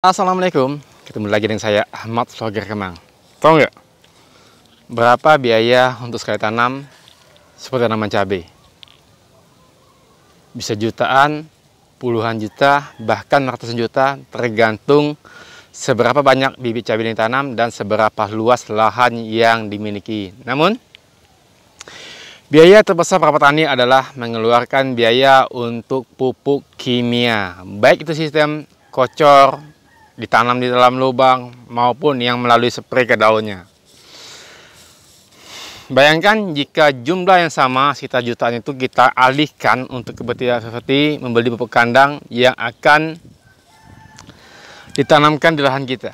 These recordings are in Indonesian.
Assalamualaikum, ketemu lagi dengan saya Ahmad Vlogger Kemang. Tahu nggak berapa biaya untuk sekali tanam seperti tanaman cabai? Bisa jutaan, puluhan juta, bahkan ratusan juta, tergantung seberapa banyak bibit cabai yang ditanam dan seberapa luas lahan yang dimiliki. Namun biaya terbesar para petani adalah mengeluarkan biaya untuk pupuk kimia, baik itu sistem kocor ditanam di dalam lubang maupun yang melalui spray ke daunnya. Bayangkan jika jumlah yang sama sekitar jutaan itu kita alihkan untuk kepentingan seperti membeli pupuk kandang yang akan ditanamkan di lahan kita.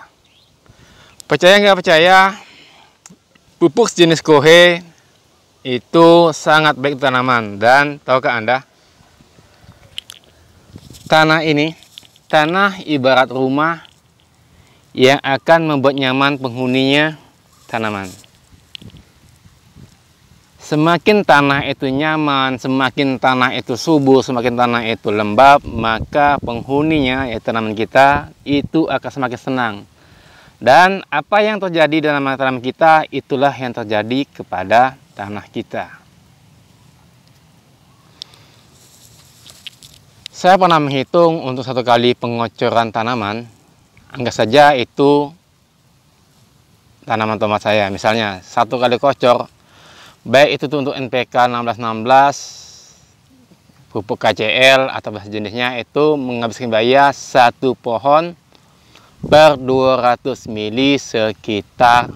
Percaya nggak percaya, pupuk sejenis kohe itu sangat baik untuk tanaman. Dan tahukah Anda, tanah ibarat rumah yang akan membuat nyaman penghuninya tanaman. Semakin tanah itu nyaman, semakin tanah itu subur, semakin tanah itu lembab, maka penghuninya, yaitu tanaman kita, itu akan semakin senang. Dan apa yang terjadi dalam tanaman kita, itulah yang terjadi kepada tanah kita. Saya pernah menghitung untuk satu kali pengocoran tanaman, anggap saja itu tanaman tomat saya, misalnya satu kali kocor, baik itu untuk NPK 1616, pupuk KCL atau sejenisnya, itu menghabiskan biaya satu pohon per 200 mili sekitar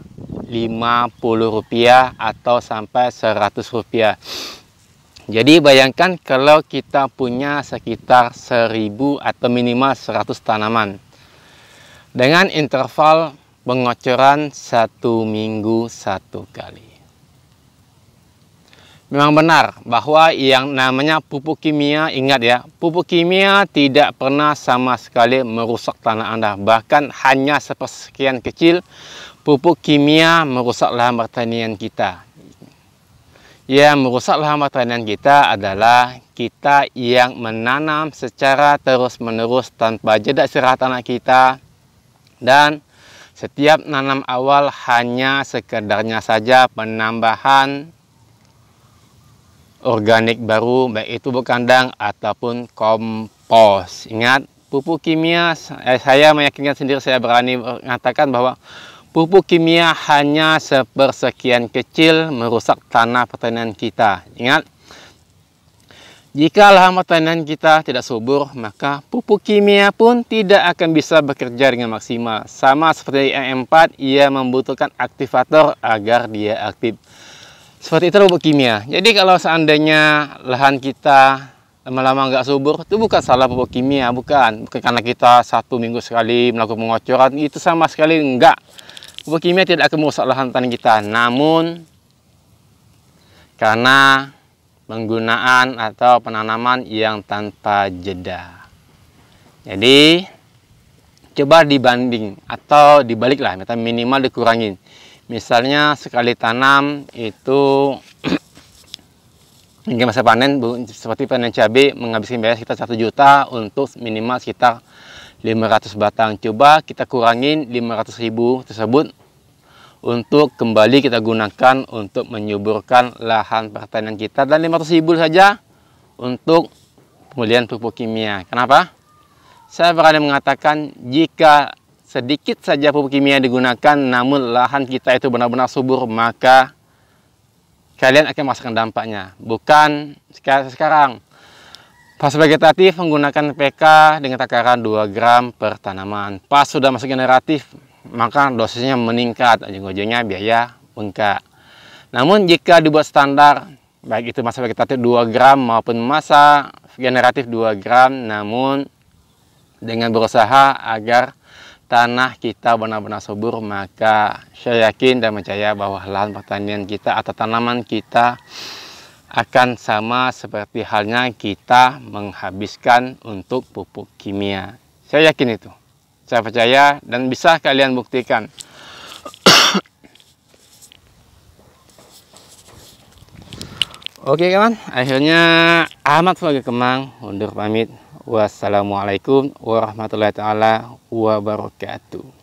Rp50 atau sampai Rp100. Jadi bayangkan kalau kita punya sekitar 1000 atau minimal 100 tanaman dengan interval pengocoran 1 minggu 1 kali. Memang benar bahwa yang namanya pupuk kimia, ingat ya, pupuk kimia tidak pernah sama sekali merusak tanah Anda. Bahkan hanya sepersekian kecil pupuk kimia merusak lahan pertanian kita. Yang merusak lahan pertanian kita adalah kita yang menanam secara terus-menerus tanpa jeda istirahat tanah kita. Dan setiap nanam awal hanya sekedarnya saja penambahan organik baru, baik itu pupuk kandang ataupun kompos. Ingat, pupuk kimia, saya meyakinkan sendiri, saya berani mengatakan bahwa pupuk kimia hanya sepersekian kecil merusak tanah pertanian kita. Ingat, jika lahan pertanian kita tidak subur, maka pupuk kimia pun tidak akan bisa bekerja dengan maksimal. Sama seperti M4, ia membutuhkan aktivator agar dia aktif. Seperti itu pupuk kimia. Jadi kalau seandainya lahan kita lama-lama nggak subur, itu bukan salah pupuk kimia, bukan karena kita 1 minggu sekali melakukan pengocoran, itu sama sekali enggak. Pupuk kimia tidak akan merusak lahan tanaman kita, namun karena penggunaan atau penanaman yang tanpa jeda. Jadi coba dibanding atau dibaliklah, minimal dikurangin. Misalnya sekali tanam itu hingga masa panen, seperti panen cabai menghabiskan biaya sekitar 1 juta untuk minimal sekitar 500 batang. Coba kita kurangin 500.000 tersebut untuk kembali kita gunakan untuk menyuburkan lahan pertanian kita, dan 500.000 saja untuk pembelian pupuk kimia. Kenapa? Saya berani mengatakan jika sedikit saja pupuk kimia digunakan namun lahan kita itu benar-benar subur, maka kalian akan merasakan dampaknya. Bukan sekarang fase vegetatif menggunakan PK dengan takaran 2 gram per tanaman. Pas sudah masuk generatif, maka dosisnya meningkat, ujung-ujungnya biaya bengkak. Namun jika dibuat standar, baik itu masa vegetatif 2 gram maupun masa generatif 2 gram, namun dengan berusaha agar tanah kita benar-benar subur, maka saya yakin dan percaya bahwa lahan pertanian kita atau tanaman kita akan sama seperti halnya kita menghabiskan untuk pupuk kimia. Saya yakin itu. Saya percaya dan bisa kalian buktikan. Oke kawan, akhirnya Ahmad Vlogger Kemang undur pamit. Wassalamualaikum warahmatullahi taala wabarakatuh.